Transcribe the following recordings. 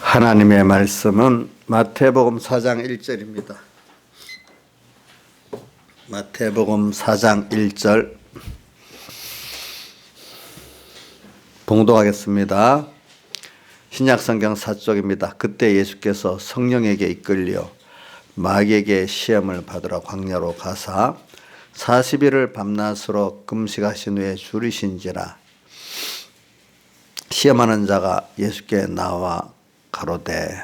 하나님의 말씀은 마태복음 4장 1절입니다. 마태복음 4장 1절 봉독하겠습니다. 신약성경 4쪽입니다. 그때 예수께서 성령에게 이끌려 마귀에게 시험을 받으러 광야로 가사 40일을 밤낮으로 금식하신 후에 줄이신지라. 시험하는 자가 예수께 나와 가로되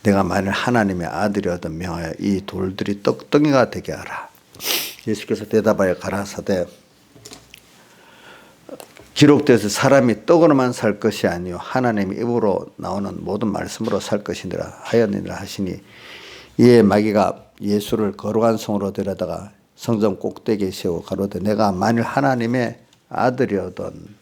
내가 만일 하나님의 아들이어든 명하여 이 돌들이 떡덩이가 되게 하라. 예수께서 대답하여 가라사대 기록되어서 사람이 떡으로만 살 것이 아니요 하나님의 입으로 나오는 모든 말씀으로 살 것이니라 하였느니라 하시니, 이에 마귀가 예수를 거룩한 성으로 데려다가 성전 꼭대기에 세우고 가로되 내가 만일 하나님의 아들이어든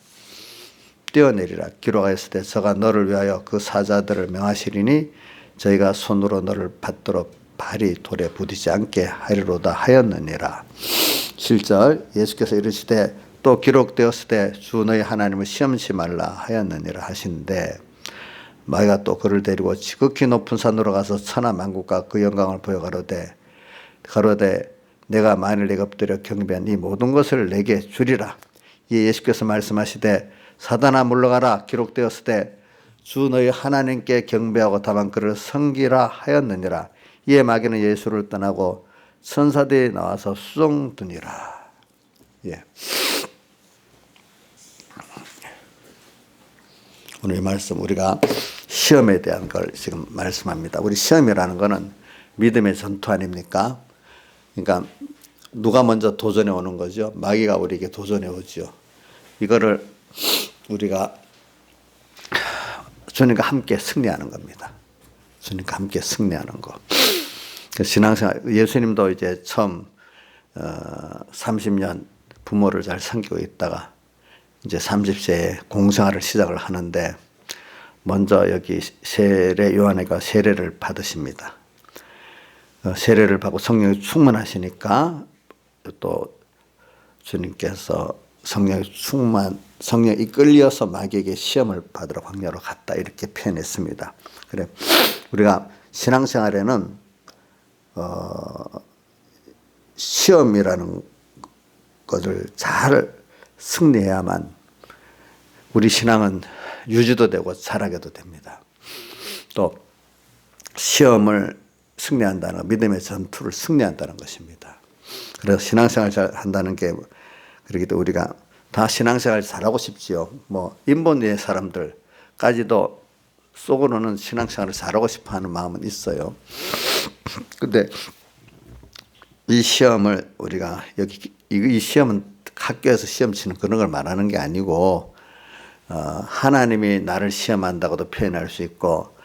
뛰어내리라. 기록하였을 때 저가 너를 위하여 그 사자들을 명하시리니 저희가 손으로 너를 받도록 발이 돌에 부딪히지 않게 하리로다 하였느니라. 7절 예수께서 이르시되 또 기록되었을 때 주 너희 하나님을 시험치 말라 하였느니라 하시는데, 마귀가 또 그를 데리고 지극히 높은 산으로 가서 천하 만국과 그 영광을 보여 가로되 내가 만일 내가 엎드려 경배한 이 모든 것을 내게 주리라. 이에 예수께서 말씀하시되 사단아 물러가라. 기록되었을 때 주 너희 하나님께 경배하고 다만 그를 섬기라 하였느니라. 이에 마귀는 예수를 떠나고 천사들이 나와서 수종드니라. 예. 오늘 이 말씀 우리가 시험에 대한 걸 지금 말씀합니다. 우리 시험이라는 것은 믿음의 전투 아닙니까? 그러니까 누가 먼저 도전해 오는 거죠? 마귀가 우리에게 도전해 오죠. 이거를 우리가 주님과 함께 승리하는 겁니다. 주님과 함께 승리하는 거. 신앙생활, 예수님도 이제 처음 30년 부모를 잘 섬기고 있다가 이제 30세에 공생활을 시작을 하는데, 먼저 여기 세례 요한에게 세례를 받으십니다. 세례를 받고 성령이 충만하시니까 또 주님께서 성령이 이끌려서 마귀에게 시험을 받으러 광야로 갔다, 이렇게 표현했습니다. 그래, 우리가 신앙생활에는 시험이라는 것을 잘 승리해야만 우리 신앙은 유지도 되고 자라게도 됩니다. 또 시험을 승리한다는 것, 믿음의 전투를 승리한다는 것입니다. 그래서 신앙생활 잘 한다는 게, 그러기 때문에 우리가 다 신앙생활 잘하고 싶지요. 뭐 인본의 사람들까지도 속으로는 신앙생활을 잘하고 싶어하는 마음은 있어요. 근데 이 시험을 우리가 이 시험은 학교에서 시험 치는 그런 걸 말하는 게 아니고, 하나님이 나를 시험한다고도 표현할 수 있고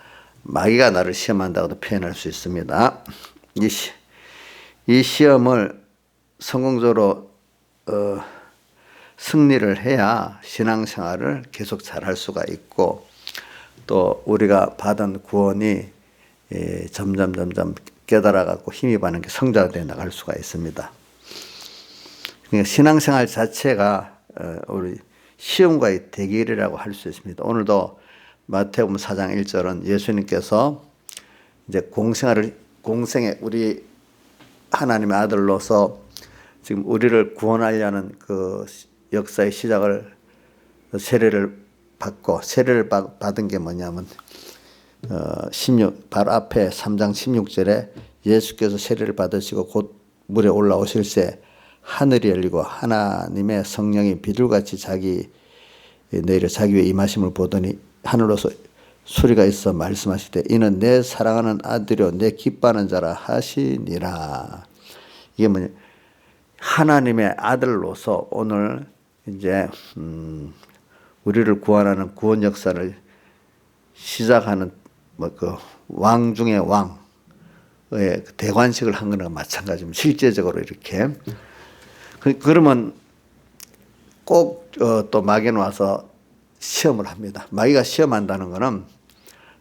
마귀가 나를 시험한다고도 표현할 수 있습니다. 이 시험을 성공적으로 승리를 해야 신앙생활을 계속 잘할 수가 있고, 또 우리가 받은 구원이 점점 깨달아갖고 힘이 받는 게 성장되어 나갈 수가 있습니다. 그러니까 신앙생활 자체가 우리 시험과의 대결이라고 할 수 있습니다. 오늘도 마태복음 4장 1절은 예수님께서 이제 공생에 우리 하나님의 아들로서 지금 우리를 구원하려는 그 역사의 시작을 세례를 받은 게 뭐냐면 16 바로 앞에 3장 16절에 예수께서 세례를 받으시고 곧 물에 올라오실새 하늘이 열리고 하나님의 성령이 비둘같이 내려 자기 위에 임하심을 보더니 하늘로서 소리가 있어 말씀하시되 이는 내 사랑하는 아들이요 내 기뻐하는 자라 하시니라. 이게 뭐냐, 하나님의 아들로서 오늘 이제 우리를 구원하는 구원 역사를 시작하는 그 왕 중의 왕의 대관식을 한 거나 마찬가지입니다. 실제적으로 이렇게. 그러면 꼭 또 마귀는 와서 시험을 합니다. 마귀가 시험한다는 거는,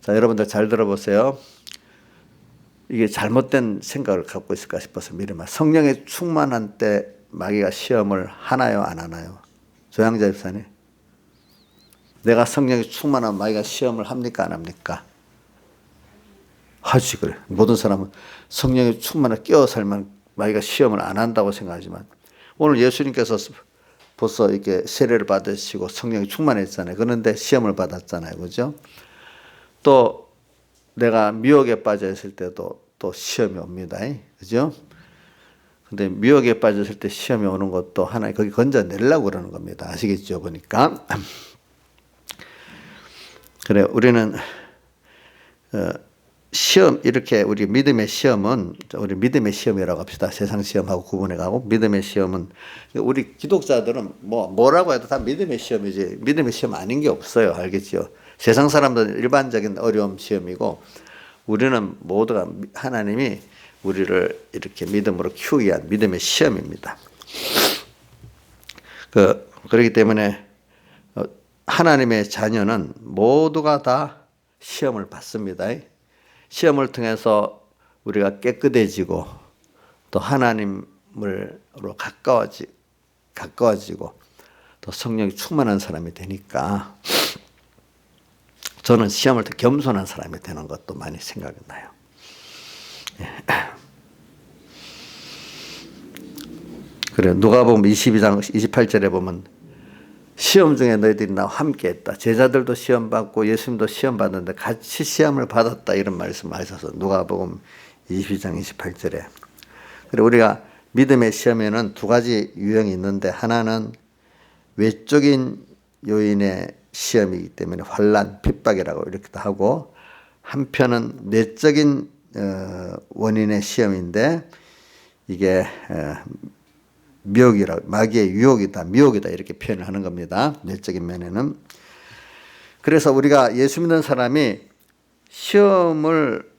자, 여러분들 잘 들어보세요. 이게 잘못된 생각을 갖고 있을까 싶어서 미리 말. 성령의 충만한 때 마귀가 시험을 하나요, 안 하나요? 조양자 집사님. 내가 성령이 충만한 마귀가 시험을 합니까 안 합니까? 하지. 그래. 모든 사람은 성령이 충만하게 끼어 살면 마귀가 시험을 안 한다고 생각하지만 오늘 예수님께서 벌써 이렇게 세례를 받으시고 성령이 충만했잖아요. 그런데 시험을 받았잖아요. 그죠? 또 내가 미혹에 빠져 있을 때도 또 시험이 옵니다. 그죠? 근데 미혹에 빠졌을 때 시험이 오는 것도 하나님 거기 건져내려고 그러는 겁니다. 아시겠죠? 보니까. 그래, 우리는, 시험, 이렇게 우리 믿음의 시험은, 우리 믿음의 시험이라고 합시다. 세상 시험하고 구분해 가고, 믿음의 시험은, 우리 기독자들은 뭐라고 해도 다 믿음의 시험이지, 믿음의 시험 아닌 게 없어요. 알겠죠? 세상 사람들은 일반적인 어려움 시험이고, 우리는 모두가 하나님이 우리를 이렇게 믿음으로 키우기 위한 믿음의 시험입니다. 그렇기 때문에 하나님의 자녀는 모두가 다 시험을 받습니다. 시험을 통해서 우리가 깨끗해지고 또 하나님으로 가까워지고 또 성령이 충만한 사람이 되니까 저는 시험을 통해 겸손한 사람이 되는 것도 많이 생각이 나요. 그래, 누가복음 22장 28절에 보면 시험 중에 너희들이 나와 함께 했다. 제자들도 시험 받고 예수님도 시험 받는데 같이 시험을 받았다. 이런 말씀을 하셔서 누가복음 22장 28절에. 그리고 우리가 믿음의 시험에는 두 가지 유형이 있는데 하나는 외적인 요인의 시험이기 때문에 환난, 핍박이라고 이렇게도 하고 한편은 내적인 원인의 시험인데 이게 미혹이라 마귀의 유혹이다, 미혹이다 이렇게 표현을 하는 겁니다. 내적인 면에는. 그래서 우리가 예수 믿는 사람이 시험을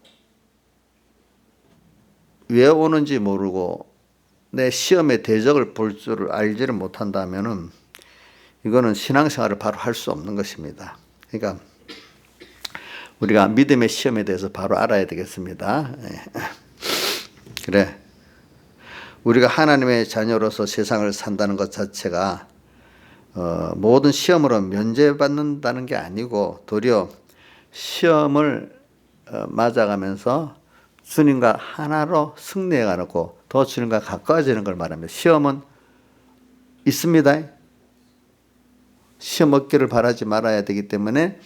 왜 오는지 모르고 내 시험의 대적을 볼 줄을 알지를 못한다면은 이거는 신앙생활을 바로 할 수 없는 것입니다. 그러니까 우리가 믿음의 시험에 대해서 바로 알아야 되겠습니다. 그래. 우리가 하나님의 자녀로서 세상을 산다는 것 자체가 모든 시험으로 면제받는다는 게 아니고 도리어 시험을 맞아가면서 주님과 하나로 승리해가고 더 주님과 가까워지는 걸 말합니다. 시험은 있습니다. 시험 얻기를 바라지 말아야 되기 때문에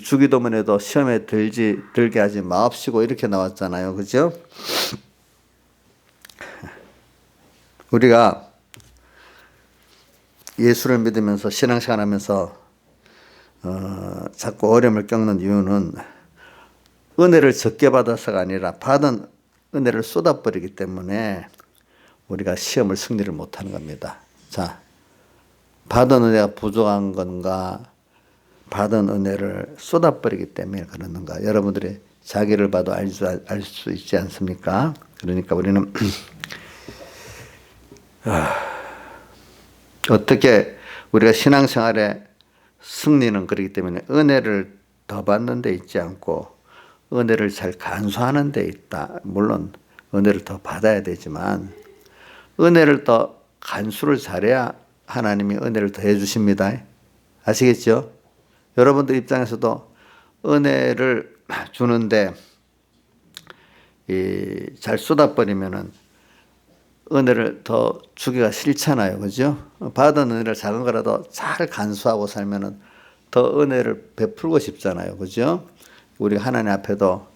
주기도문에도 시험에 들게 하지 마옵시고 이렇게 나왔잖아요. 그죠? 우리가 예수를 믿으면서 신앙생활 하면서 자꾸 어려움을 겪는 이유는 은혜를 적게 받아서가 아니라 받은 은혜를 쏟아버리기 때문에 우리가 시험을 승리를 못하는 겁니다. 자, 받은 은혜가 부족한 건가? 받은 은혜를 쏟아버리기 때문에 그러는가? 여러분들이 자기를 봐도 알 수 있지 않습니까? 그러니까 우리는 어떻게 우리가 신앙생활의 승리는 그렇기 때문에 은혜를 더 받는 데 있지 않고 은혜를 잘 간수하는 데 있다. 물론 은혜를 더 받아야 되지만 은혜를 더 간수를 잘해야 하나님이 은혜를 더 해주십니다. 아시겠죠? 여러분들 입장에서도 은혜를 주는데 잘 쏟아버리면은 은혜를 더 주기가 싫잖아요. 그죠? 받은 은혜를 작은 거라도 잘 간수하고 살면은 더 은혜를 베풀고 싶잖아요. 그죠? 우리가 하나님 앞에도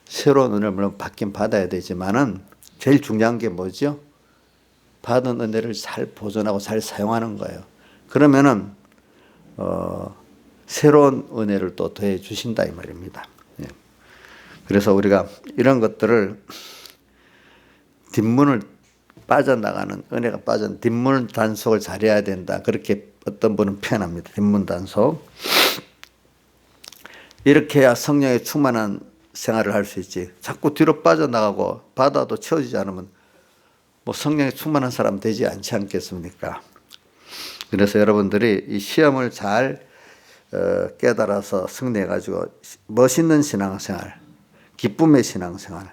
새로운 은혜를 물론 받긴 받아야 되지만은 제일 중요한 게 뭐죠? 받은 은혜를 잘 보존하고 잘 사용하는 거예요. 그러면은 새로운 은혜를 또 더해 주신다 이 말입니다. 예. 그래서 우리가 이런 것들을 뒷문을 빠져나가는 은혜가 빠진 뒷문 단속을 잘해야 된다. 그렇게 어떤 분은 표현합니다. 뒷문 단속. 이렇게 해야 성령에 충만한 생활을 할 수 있지. 자꾸 뒤로 빠져나가고 받아도 채워지지 않으면 뭐 성령에 충만한 사람 되지 않지 않겠습니까? 그래서 여러분들이 이 시험을 잘 깨달아서 승리해가지고 멋있는 신앙생활, 기쁨의 신앙생활,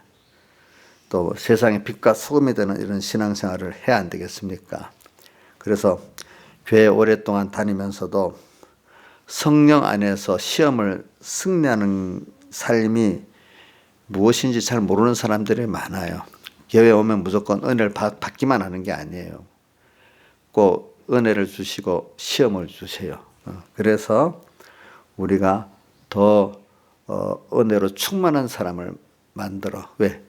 또 세상의 빛과 소금이 되는 이런 신앙생활을 해야 안 되겠습니까? 그래서 교회 오랫동안 다니면서도 성령 안에서 시험을 승리하는 삶이 무엇인지 잘 모르는 사람들이 많아요. 교회 오면 무조건 은혜를 받기만 하는 게 아니에요. 꼭 은혜를 주시고 시험을 주세요. 그래서 우리가 더 은혜로 충만한 사람을 만들어. 왜?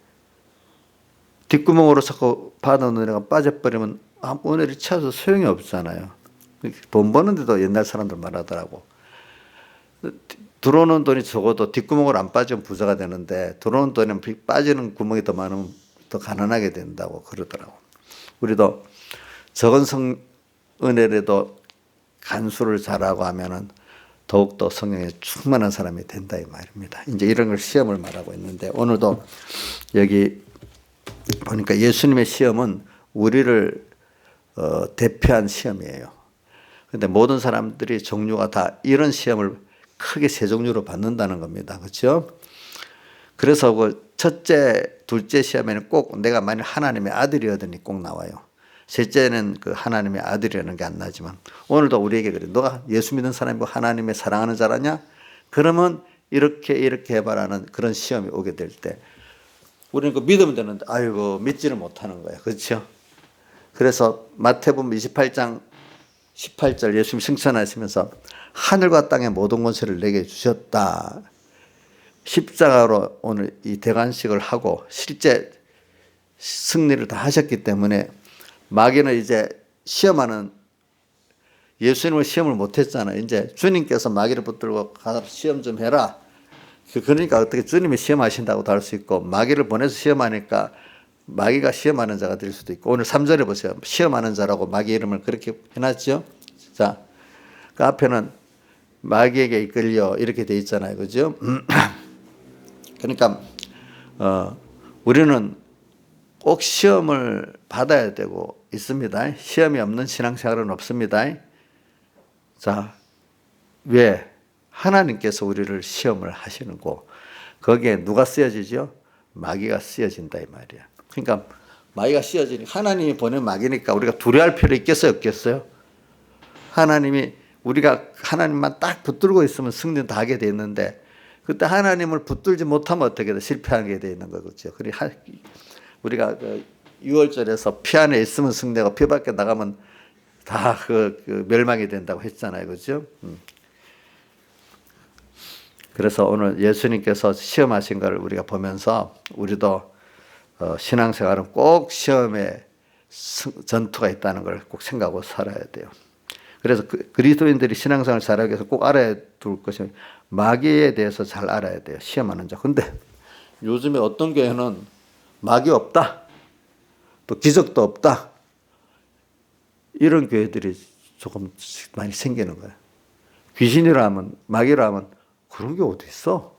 뒷구멍으로 자꾸 받은 은혜가 빠져버리면 은혜를 채워서 소용이 없잖아요. 돈 버는데도 옛날 사람들 말하더라고. 들어오는 돈이 적어도 뒷구멍으로 안 빠지면 부자가 되는데 들어오는 돈이 빠지는 구멍이 더 많으면 더 가난하게 된다고 그러더라고. 우리도 적은 은혜라도 간수를 잘하고 하면은 더욱더 성령에 충만한 사람이 된다 이 말입니다. 이제 이런 걸 시험을 말하고 있는데 오늘도 여기 보니까 예수님의 시험은 우리를 대표한 시험이에요. 그런데 모든 사람들이 종류가 다 이런 시험을 크게 세 종류로 받는다는 겁니다. 그렇죠? 그래서 그 첫째, 둘째 시험에는 꼭 내가 만일 하나님의 아들이었더니 꼭 나와요. 셋째는 그 하나님의 아들이라는 게 안 나지만 오늘도 우리에게 그래. 너가 예수 믿는 사람이고 하나님의 사랑하는 자라냐? 그러면 이렇게 해봐라는 그런 시험이 오게 될 때 우리는 그 믿으면 되는데 아이고 믿지를 못하는 거예요. 그렇죠? 그래서 마태복음 28장 18절 예수님 승천하시면서 하늘과 땅의 모든 권세를 내게 주셨다. 십자가로 오늘 이 대관식을 하고 실제 승리를 다 하셨기 때문에 마귀는 이제 시험하는 예수님을 시험을 못했잖아요. 이제 주님께서 마귀를 붙들고 가서 시험 좀 해라. 그러니까 어떻게 주님이 시험하신다고도 할 수 있고 마귀를 보내서 시험하니까 마귀가 시험하는 자가 될 수도 있고 오늘 3절에 보세요. 시험하는 자라고 마귀 이름을 그렇게 해놨죠. 자, 그 앞에는 마귀에게 이끌려 이렇게 돼 있잖아요. 그죠? 그러니까 우리는 꼭 시험을 받아야 되고 있습니다. 시험이 없는 신앙생활은 없습니다. 자, 왜? 하나님께서 우리를 시험을 하시는 거 거기에 누가 쓰여지죠? 마귀가 쓰여진다 이 말이야. 그러니까 마귀가 쓰여지니 하나님이 보낸 마귀니까 우리가 두려워할 필요 있겠어요? 없겠어요? 하나님이 우리가 하나님만 딱 붙들고 있으면 승리는 다 하게 돼 있는데 그때 하나님을 붙들지 못하면 어떻게 돼? 실패하게 돼 있는 거겠죠. 우리가 그 6월절에서 피 안에 있으면 승리하고 피 밖에 나가면 다 그 멸망이 된다고 했잖아요. 그죠? 그래서 오늘 예수님께서 시험하신 걸 우리가 보면서 우리도 신앙생활은 꼭 시험에 전투가 있다는 걸 꼭 생각하고 살아야 돼요. 그래서 그리스도인들이 신앙생활을 잘하기 위해서 꼭 알아야 둘 것이 마귀에 대해서 잘 알아야 돼요. 시험하는 자. 근데 요즘에 어떤 교회는 마귀 없다. 또 기적도 없다. 이런 교회들이 조금 많이 생기는 거예요. 귀신이라 하면 마귀라 하면 그런 게 어디 있어?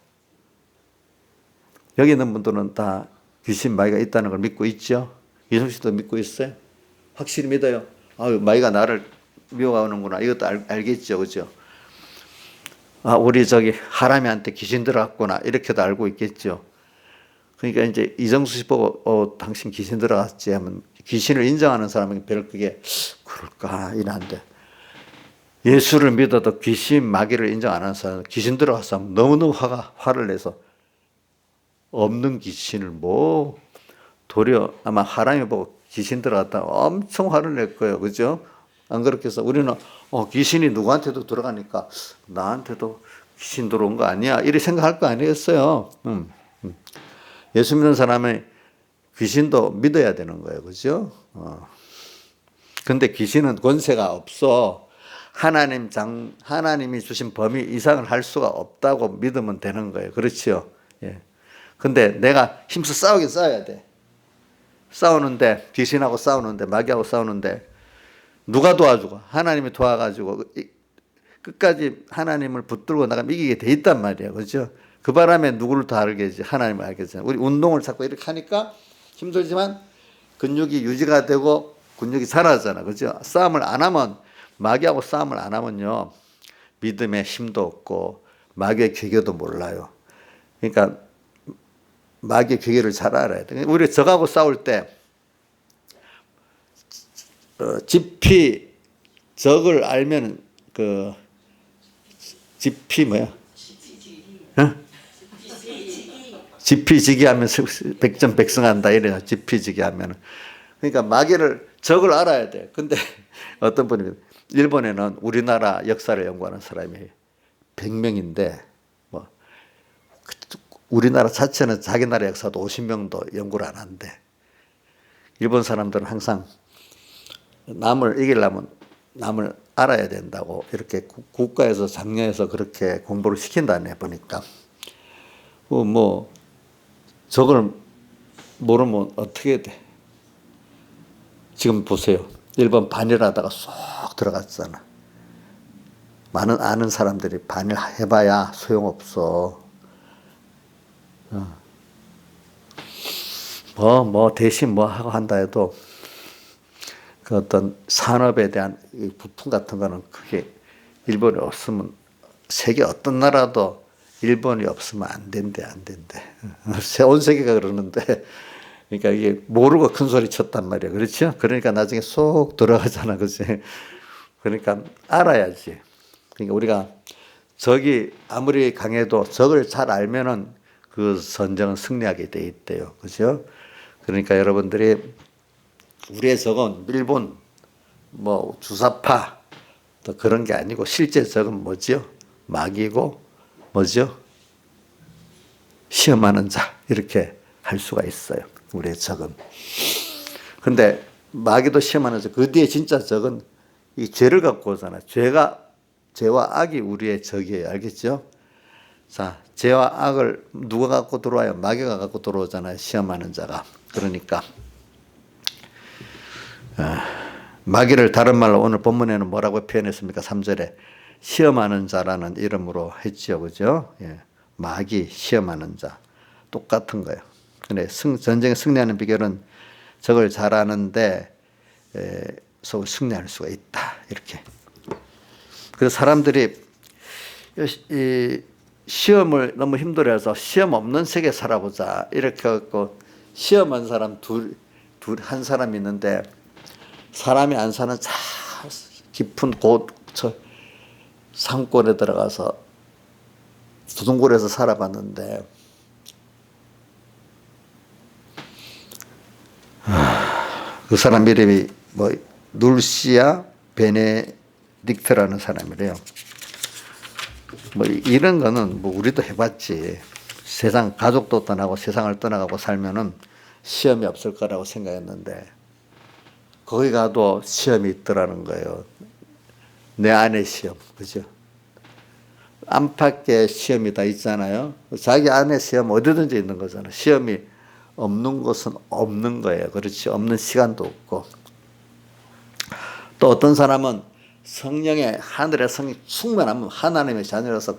여기 있는 분들은 다 귀신 마귀가 있다는 걸 믿고 있죠? 이성 씨도 믿고 있어요? 확실히 믿어요? 마귀가 나를 미워하는구나. 이것도 알겠죠. 그죠? 우리 하람이한테 귀신 들어갔구나. 이렇게도 알고 있겠죠. 그러니까 이제 이정수 씨 보고 당신 귀신 들어갔지 하면 귀신을 인정하는 사람은 별 그게 그럴까 이란데 예수를 믿어도 귀신 마귀를 인정 안 하는 사람은 귀신 들어가서 너무너무 화를 내서 없는 귀신을 도리어 아마 하람이 보고 귀신 들어갔다 엄청 화를 낼 거예요. 그죠? 안 그렇게 해서 우리는 귀신이 누구한테도 들어가니까 나한테도 귀신 들어온 거 아니야 이렇게 생각할 거 아니겠어요. 예수 믿는 사람의 귀신도 믿어야 되는 거예요. 그죠? 근데 귀신은 권세가 없어. 하나님이 주신 범위 이상을 할 수가 없다고 믿으면 되는 거예요. 그렇죠? 예. 근데 내가 힘써 싸우긴 싸워야 돼. 싸우는데, 귀신하고 싸우는데, 마귀하고 싸우는데, 누가 도와주고, 하나님이 도와가지고, 끝까지 하나님을 붙들고 나가면 이기게 돼 있단 말이에요. 그죠? 그 바람에 누구를 더 알겠지? 하나님을 알겠잖아요. 우리 운동을 자꾸 이렇게 하니까 힘들지만 근육이 유지가 되고 근육이 자라잖아. 그죠? 마귀하고 싸움을 안 하면요. 믿음의 힘도 없고 마귀의 괴계도 몰라요. 그러니까 마귀의 괴계를 잘 알아야 돼. 우리 적하고 싸울 때 적을 알면 지피 뭐야? 어? 지피지기 하면 백전백승한다 이래요. 지피지기 하면은. 그러니까 마귀를 적을 알아야 돼. 근데 어떤 분이 일본에는 우리나라 역사를 연구하는 사람이 100명인데 뭐 우리나라 자체는 자기 나라 역사도 50명도 연구를 안 한대. 일본 사람들은 항상 남을 이기려면 남을 알아야 된다고 이렇게 국가에서 장려해서 그렇게 공부를 시킨다네 보니까. 뭐 저걸 모르면 어떻게 돼? 지금 보세요. 일본 반일하다가 쏙 들어갔잖아. 많은 아는 사람들이 반일 해봐야 소용없어. 뭐 대신 뭐 하고 한다 해도 그 어떤 산업에 대한 부품 같은 거는 그게 일본이 없으면 세계 어떤 나라도 일본이 없으면 안 된대. 온 세계가 그러는데 그러니까 이게 모르고 큰 소리 쳤단 말이야. 그렇죠? 그러니까 나중에 쏙 들어가잖아. 그치? 그러니까 알아야지. 그러니까 우리가 적이 아무리 강해도 적을 잘 알면은 그 전쟁은 승리하게 돼 있대요. 그죠? 그러니까 여러분들이 우리의 적은 일본, 뭐 주사파 또 그런 게 아니고 실제 적은 뭐죠? 마귀고 뭐죠? 시험하는 자 이렇게 할 수가 있어요. 우리의 적은. 근데 마귀도 시험하는 자, 그 뒤에 진짜 적은 이 죄를 갖고 오잖아요. 죄와 악이 우리의 적이에요. 알겠죠? 자, 죄와 악을 누가 갖고 들어와요? 마귀가 갖고 들어오잖아요. 시험하는 자가. 그러니까 마귀를 다른 말로 오늘 본문에는 뭐라고 표현했습니까? 3절에 시험하는 자라는 이름으로 했죠. 그죠? 예. 마귀, 시험하는 자. 똑같은 거예요. 근데 전쟁에 승리하는 비결은 적을 잘 아는데 승리할 수가 있다. 이렇게. 그래서 사람들이 이 시험을 너무 힘들어해서 시험 없는 세계 살아보자. 이렇게 해갖고 시험한 사람 한 사람이 있는데 사람이 안 사는 참 깊은 저 산골에 들어가서 두둥골에서 살아봤는데 그 사람 이름이 뭐 눌시아 베네딕트라는 사람이래요. 뭐 이런 거는 뭐 우리도 해봤지. 세상 가족도 떠나고 세상을 떠나가고 살면은 시험이 없을 거라고 생각했는데 거기 가도 시험이 있더라는 거예요. 내 안의 시험, 그죠? 안팎의 시험이 다 있잖아요. 자기 안의 시험 어디든지 있는 거잖아요. 시험이 없는 것은 없는 거예요. 그렇지? 없는 시간도 없고. 또 어떤 사람은 성령의 하늘의 성이 충만하면 하나님의 자녀라서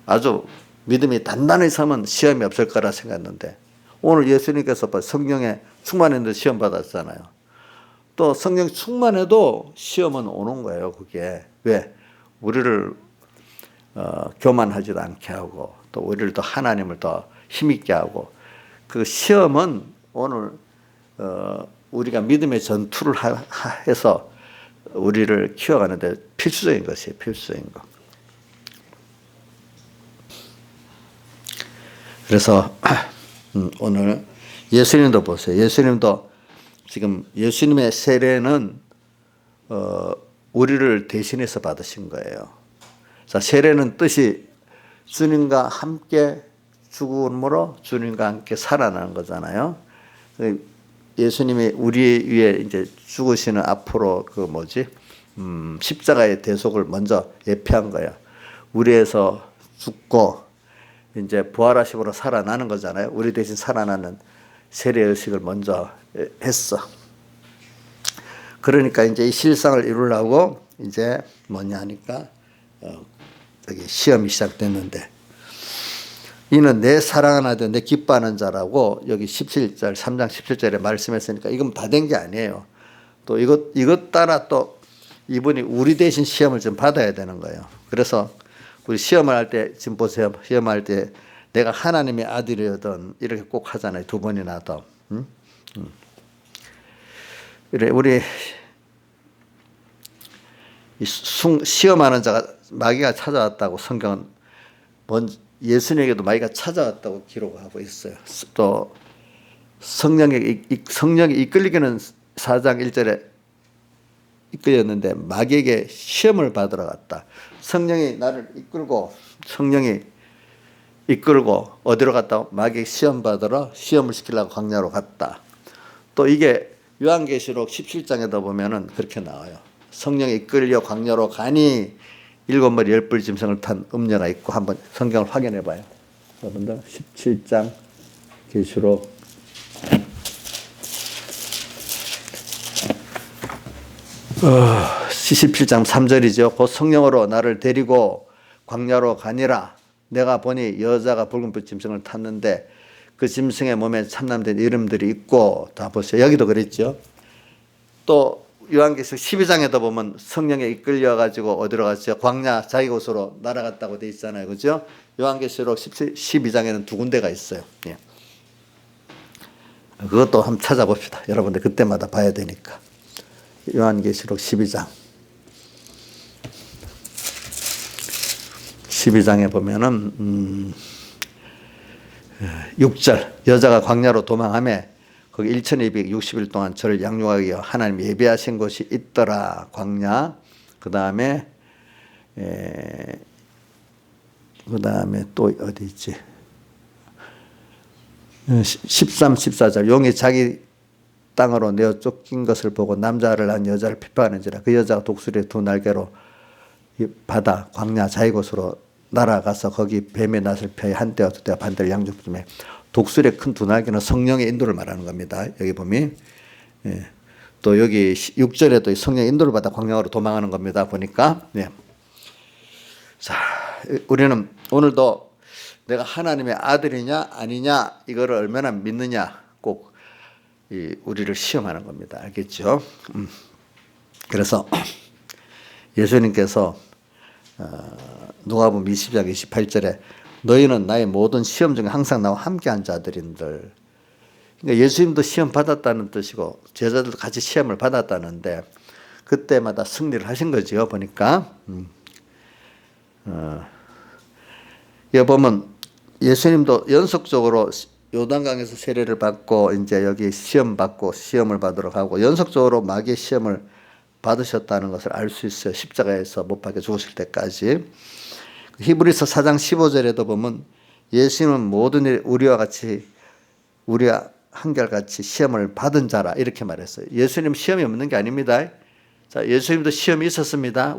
아주 믿음이 단단히 서면 시험이 없을 거라 생각했는데 오늘 예수님께서 성령에 충만했는데 시험 받았잖아요. 또 성령 충만해도 시험은 오는 거예요. 그게 왜? 우리를 교만하지도 않게 하고 또 우리를 더 하나님을 더 힘있게 하고 그 시험은 오늘 우리가 믿음의 전투를 해서 우리를 키워가는데 필수적인 것이에요. 필수적인 것. 그래서 오늘 예수님도 보세요. 예수님도 지금 예수님의 세례는 우리를 대신해서 받으신 거예요. 자, 세례는 뜻이 주님과 함께 죽음으로 주님과 함께 살아나는 거잖아요. 예수님이 우리 위해 이제 죽으시는 앞으로 그 십자가의 대속을 먼저 예표한 거예요. 우리에서 죽고 이제 부활하심으로 살아나는 거잖아요. 우리 대신 살아나는 세례 의식을 먼저 했어. 그러니까 이제 이 실상을 이루려고 이제 뭐냐 하니까 여기 시험이 시작됐는데 이는 내 사랑하는 아들 내 기뻐하는 자라고 여기 17절 3장 17절에 말씀했으니까 이건 다 된 게 아니에요. 또 이것 따라 또 이분이 우리 대신 시험을 좀 받아야 되는 거예요. 그래서 우리 시험을 할 때 지금 보세요. 시험할 때 내가 하나님의 아들이거든 이렇게 꼭 하잖아요. 2번이나 더. 우리 시험하는 자가 마귀가 찾아왔다고 성경은 예수님에게도 마귀가 찾아왔다고 기록하고 있어요. 또 성령이 이끌리기는 4장 1절에 이끌렸는데 마귀에게 시험을 받으러 갔다. 성령이 나를 이끌고 어디로 갔다? 마귀에게 시험 받으러 시험을 시키려고 광야로 갔다. 또 이게 요한계시록 17장에도 보면은 그렇게 나와요. 성령이 이끌려 광야로 가니 7머리 10뿔 짐승을 탄 음녀가 있고 한번 성경을 확인해 봐요. 여러분들 17장 계시록 17장 3절이죠. 곧 성령으로 나를 데리고 광야로 가니라. 내가 보니 여자가 붉은빛 짐승을 탔는데 그 짐승의 몸에 참남된 이름들이 있고, 다 보세요. 여기도 그랬죠. 또 요한계시록 12장에도 보면 성령에 이끌려 가지고 어디로 갔죠? 광야 자기 곳으로 날아갔다고 돼 있잖아요. 그죠? 요한계시록 12장에는 두 군데가 있어요. 예. 그것도 한번 찾아봅시다. 여러분들 그때마다 봐야 되니까. 요한계시록 12장에 보면은 6절 여자가 광야로 도망하며 거기 1260일 동안 저를 양육하기 위해 하나님 예비하신 곳이 있더라. 광야. 그다음에 또 어디 있지? 13, 14절 용이 자기 땅으로 내어 쫓긴 것을 보고 남자를 낳은 여자를 핍박하는지라 그 여자가 독수리의 두 날개로 바다 광야 자기 곳으로 날아가서 거기 뱀의 낫을 펴 한때와 두때와 반대를 양육하며 독수리의 큰 두 날개는 성령의 인도를 말하는 겁니다. 여기 보면 또 여기 6절에도 성령의 인도를 받아 광야로 도망하는 겁니다. 보니까 자, 우리는 오늘도 내가 하나님의 아들이냐 아니냐 이거를 얼마나 믿느냐 꼭 우리를 시험하는 겁니다. 알겠죠? 그래서 예수님께서 누가복음 20장 28절에 너희는 나의 모든 시험 중에 항상 나와 함께한 자들인들. 그러니까 예수님도 시험 받았다는 뜻이고 제자들도 같이 시험을 받았다는데 그때마다 승리를 하신 거죠. 보니까 여기 보면 예수님도 연속적으로 요단강에서 세례를 받고 이제 여기 시험 받고 시험을 받으러 가고 연속적으로 마귀의 시험을 받으셨다는 것을 알 수 있어요. 십자가에서 못 박혀 죽으실 때까지. 히브리서 4장 15절에도 보면 예수님은 모든 일 우리와 한결같이 시험을 받은 자라 이렇게 말했어요. 예수님 시험이 없는 게 아닙니다. 자, 예수님도 시험이 있었습니다.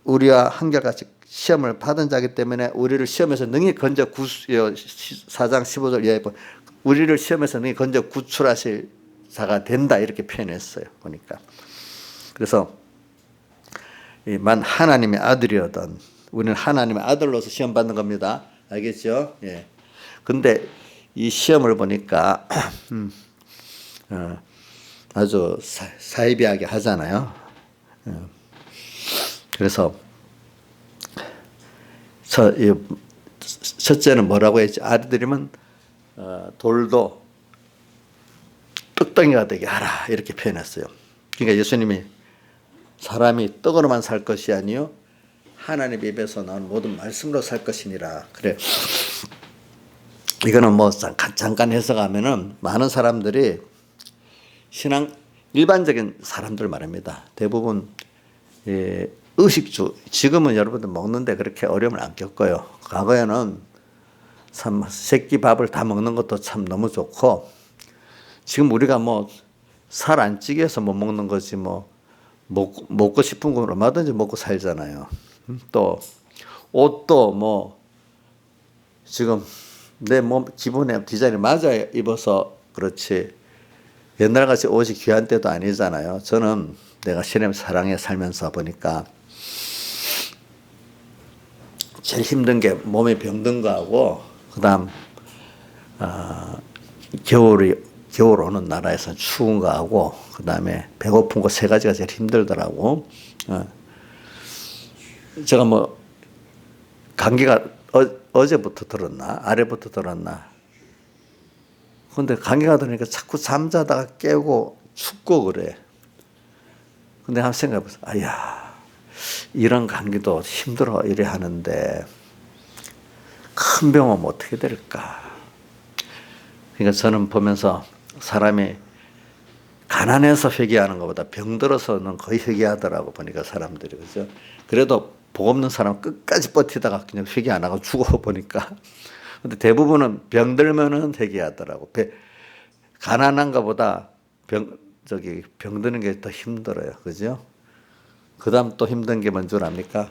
우리와 한결같이 시험을 받은 자이기 때문에 우리를 시험에서 능히 건져 4장 15절 우리를 시험에서 능히 건져 구출하실 자가 된다 이렇게 표현했어요. 보니까. 그래서 만 하나님의 아들이었던 우리는 하나님의 아들로서 시험 받는 겁니다. 알겠죠? 예. 근데 이 시험을 보니까 아주 사이비하게 하잖아요. 그래서 첫째는 뭐라고 했지? 아들이면 돌도 떡덩이가 되게 하라 이렇게 표현했어요. 그러니까 예수님이 사람이 떡으로만 살 것이 아니요 하나님 입에서 나온 모든 말씀으로 살 것이니라. 그래. 이거는 뭐 잠깐 해석하면은 많은 사람들이 신앙 일반적인 사람들 말입니다. 대부분 의식주 지금은 여러분들 먹는데 그렇게 어려움을 안 겪어요. 과거에는 참 새끼 밥을 다 먹는 것도 참 너무 좋고 지금 우리가 뭐 살 안 찌게 해서 못 먹는 거지 뭐 먹고 싶은 건 얼마든지 먹고 살잖아요. 또 옷도 뭐 지금 내 몸 기본에 디자인이 맞아 입어서 그렇지 옛날같이 옷이 귀한 때도 아니잖아요. 저는 내가 신의 사랑에 살면서 보니까 제일 힘든 게 몸에 병든 거하고 그다음 겨울 오는 나라에서 추운 거하고 그다음에 배고픈 거 세 가지가 제일 힘들더라고. 제가 뭐 감기가 어제부터 들었나 아래부터 들었나. 근데 감기가 들으니까 자꾸 잠자다가 깨고 춥고 그래. 근데 한번 생각해보세요. 아야 이런 감기도 힘들어 이래 하는데 큰 병 오면 어떻게 될까? 그러니까 저는 보면서 사람이 가난해서 회개하는 것보다 병들어서는 거의 회개하더라고 보니까 사람들이. 그죠? 그래도 복 없는 사람은 끝까지 버티다가 그냥 회개 안 하고 죽어 보니까. 근데 대부분은 병들면은 회개하더라고. 가난한 것보다 병드는 게 더 힘들어요. 그죠? 그 다음 또 힘든 게 뭔 줄 압니까?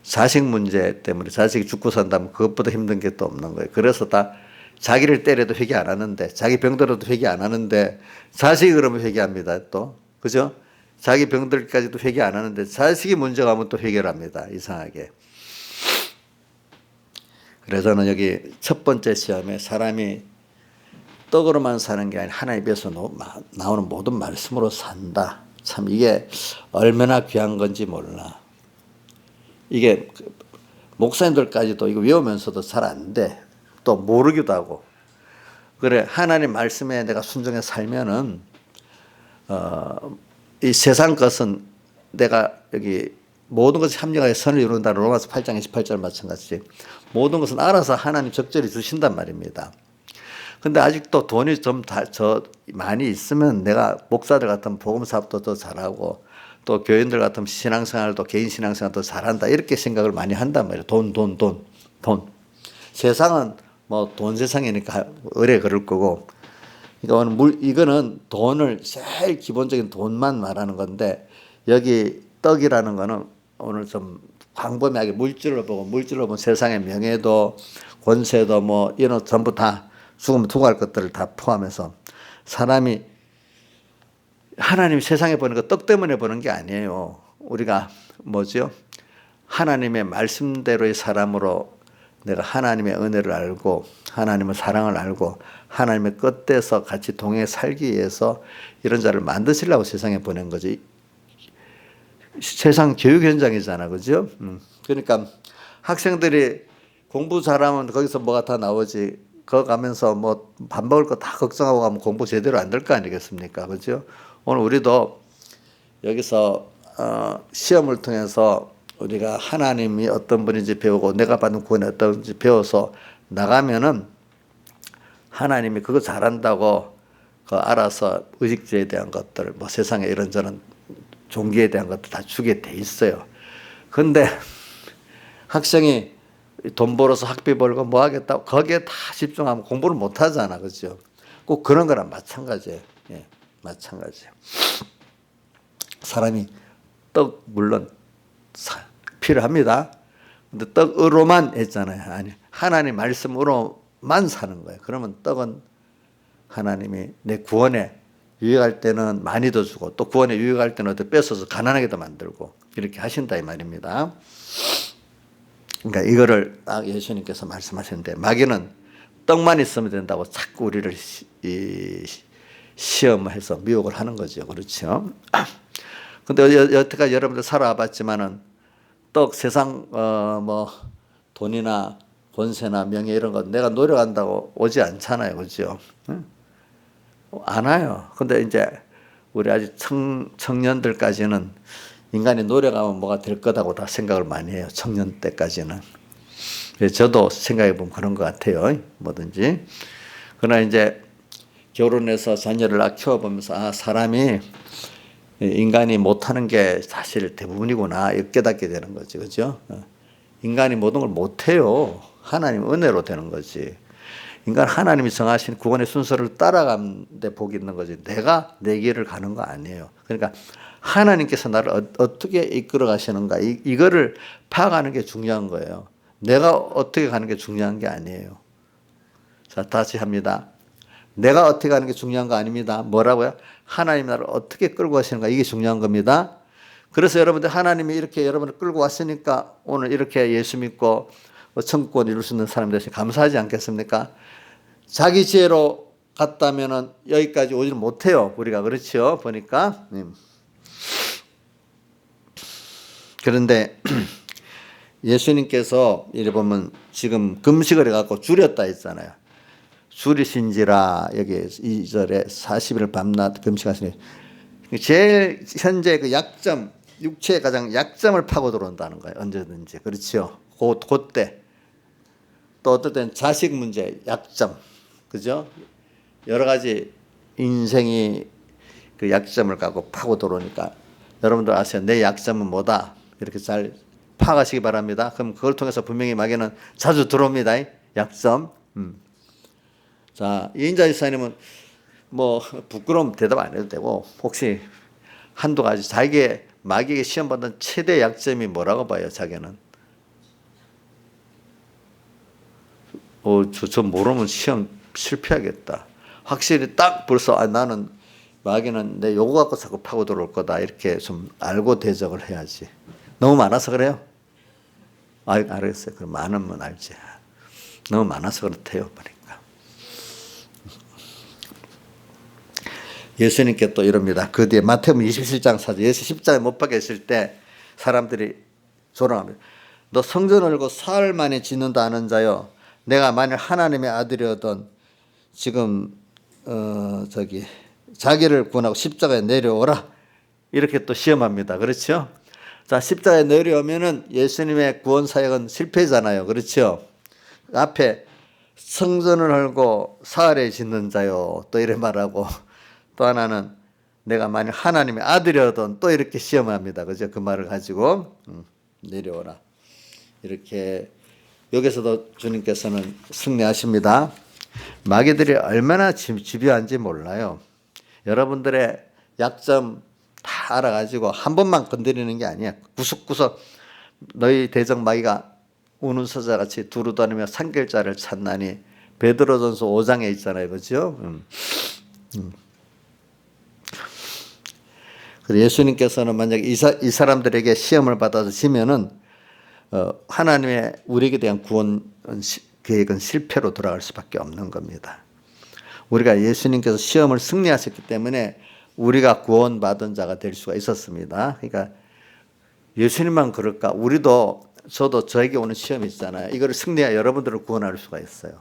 자식 문제 때문에 자식이 죽고 산다면 그것보다 힘든 게 또 없는 거예요. 그래서 다 자기를 때려도 회개 안 하는데, 자기 병들어도 회개 안 하는데, 자식이 그러면 회개합니다. 또. 그죠? 자기 병들기까지도 회개 안 하는데, 자식이 문제가 하면 또 회개를 합니다. 이상하게. 그래서는 여기 첫 번째 시험에 사람이 떡으로만 사는 게 아니라 하나님 앞에서 나오는 모든 말씀으로 산다. 참 이게 얼마나 귀한 건지 몰라. 이게 목사님들까지도 이거 외우면서도 잘 안 돼. 또 모르기도 하고. 그래 하나님 말씀에 내가 순종해 살면은 이 세상 것은 내가 여기 모든 것이 합력하여 선을 이룬다. 로마서 8장 28절 마찬가지지. 모든 것은 알아서 하나님 적절히 주신단 말입니다. 근데 아직도 돈이 좀 많이 있으면 내가 목사들 같으면 복음 사업도 더 잘하고 또 교인들 같으면 신앙생활도 개인 신앙생활도 잘한다 이렇게 생각을 많이 한단 말이에요. 돈. 세상은 뭐 돈 세상이니까 의뢰 그럴 거고. 그러니까 이거는 돈을 제일 기본적인 돈만 말하는 건데 여기 떡이라는 거는 오늘 좀 광범위하게 물질로 보면 세상의 명예도 권세도 뭐 이런 전부 다 죽으면 두고 갈 것들을 다 포함해서 사람이 하나님 세상에 보는 거 떡 때문에 보는 게 아니에요. 우리가 뭐죠? 하나님의 말씀대로의 사람으로 내가 하나님의 은혜를 알고 하나님의 사랑을 알고 하나님의 뜻대서 같이 동행해 살기 위해서 이런 자를 만드시려고 세상에 보낸 거지. 세상 교육 현장이잖아. 그죠? 그러니까 학생들이 공부 잘하면 거기서 뭐가 다 나오지. 거 가면서 뭐 밥 먹을 거 다 걱정하고 가면 공부 제대로 안 될 거 아니겠습니까? 그죠? 오늘 우리도 여기서 시험을 통해서 우리가 하나님이 어떤 분인지 배우고 내가 받는 구원이 어떤지 배워서 나가면은 하나님이 그거 잘한다고 그 알아서 의식주에 대한 것들 뭐 세상에 이런저런 종교에 대한 것들 다 주게 돼 있어요. 근데 학생이 돈 벌어서 학비 벌고 뭐 하겠다고 거기에 다 집중하면 공부를 못 하잖아. 그죠? 꼭 그런 거랑 마찬가지예요. 예, 마찬가지예요. 사람이 떡 물론 필요합니다. 근데 떡으로만 했잖아요. 아니, 하나님 말씀으로만 사는 거예요. 그러면 떡은 하나님이 내 구원에 유익할 때는 많이 더 주고 또 구원에 유익할 때는 어떻게 뺏어서 가난하게도 만들고 이렇게 하신다 이 말입니다. 그러니까 이거를 딱 예수님께서 말씀하셨는데 마귀는 떡만 있으면 된다고 자꾸 우리를 시험해서 미혹을 하는 거죠. 그렇죠? 근데 여태까지 여러분들 살아봤지만은 떡 세상 뭐 돈이나 권세나 명예 이런 거 내가 노력한다고 오지 않잖아요. 그죠? 안 와요. 근데 이제 우리 아직 청년들까지는 인간이 노력하면 뭐가 될 거다고 다 생각을 많이 해요. 청년 때까지는. 저도 생각해 보면 그런 것 같아요. 뭐든지. 그러나 이제 결혼해서 자녀를 키워보면서 사람이 인간이 못하는 게 사실 대부분이구나 깨닫게 되는 거지. 그죠? 인간이 모든 걸 못해요. 하나님 은혜로 되는 거지. 인간 하나님이 정하신 구원의 순서를 따라가는 데 복이 있는 거지. 내가 내 길을 가는 거 아니에요. 그러니까 하나님께서 나를 어떻게 이끌어 가시는가 이거를 파악하는 게 중요한 거예요. 내가 어떻게 가는 게 중요한 게 아니에요. 자, 다시 합니다. 내가 어떻게 가는 게 중요한 거 아닙니다. 뭐라고요? 하나님 나를 어떻게 끌고 가시는가 이게 중요한 겁니다. 그래서 여러분들 하나님이 이렇게 여러분을 끌고 왔으니까 오늘 이렇게 예수 믿고 천국권 이룰 수 있는 사람이 되시 감사하지 않겠습니까? 자기 지혜로 갔다면은 여기까지 오지는 못해요. 우리가 그렇죠. 보니까. 그런데 예수님께서 이래 보면 지금 금식을 해갖고 줄였다 했잖아요. 줄이신지라 여기 2절에 40일 밤낮 금식하시니 제일 현재 그 약점 육체의 가장 약점을 파고 들어온다는 거예요. 언제든지. 그렇죠. 그때. 또 어떨 때는 자식 문제, 약점. 그죠? 여러 가지 인생이 그 약점을 갖고 파고 들어오니까 여러분들 아세요. 내 약점은 뭐다. 이렇게 잘 파가시기 바랍니다. 그럼 그걸 통해서 분명히 마귀는 자주 들어옵니다. 약점. 자, 이인자 지사님은 뭐 부끄러움 대답 안 해도 되고 혹시 한두 가지 자기의 마귀에게 시험 받은 최대 약점이 뭐라고 봐요? 자기는 저 모르면 시험 실패하겠다. 확실히 딱 벌써 나는 마귀는 내 요거 갖고 자꾸 파고 들어올 거다. 이렇게 좀 알고 대적을 해야지. 너무 많아서 그래요? 알겠어요. 그럼 많으면 알지. 너무 많아서 그렇대요. 그러니까. 예수님께 또 이럽니다. 그 뒤에 마태복음 27장 4절 예수 십자가에 못 박혀 있을 때 사람들이 조롱합니다. 너 성전을 열고 사흘 만에 짓는다 하는 자여 내가 만일 하나님의 아들이었던 지금 자기를 구원하고 십자가에 내려오라 이렇게 또 시험합니다. 그렇죠? 자, 십자가에 내려오면은 예수님의 구원 사역은 실패잖아요. 그렇죠? 앞에 성전을 헐고 사흘에 짓는 자요 또 이래 말하고 또 하나는 내가 만일 하나님의 아들이었던 또 이렇게 시험합니다. 그죠? 그 말을 가지고 내려오라 이렇게. 여기서도 주님께서는 승리하십니다. 마귀들이 얼마나 집요한지 몰라요. 여러분들의 약점 다 알아가지고 한 번만 건드리는 게 아니야. 구석구석 너희 대적 마귀가 우는 서자같이 두루다니며 산길자를 찾나니 베드로전서 5장에 있잖아요. 그렇죠? 그래서 예수님께서는 만약 이 사람들에게 시험을 받아서 지면은 하나님의 우리에게 대한 구원 계획은 실패로 돌아갈 수밖에 없는 겁니다. 우리가 예수님께서 시험을 승리하셨기 때문에 우리가 구원받은 자가 될 수가 있었습니다. 그러니까 예수님만 그럴까? 저도 저에게 오는 시험이 있잖아요. 이걸 승리해야 여러분들을 구원할 수가 있어요.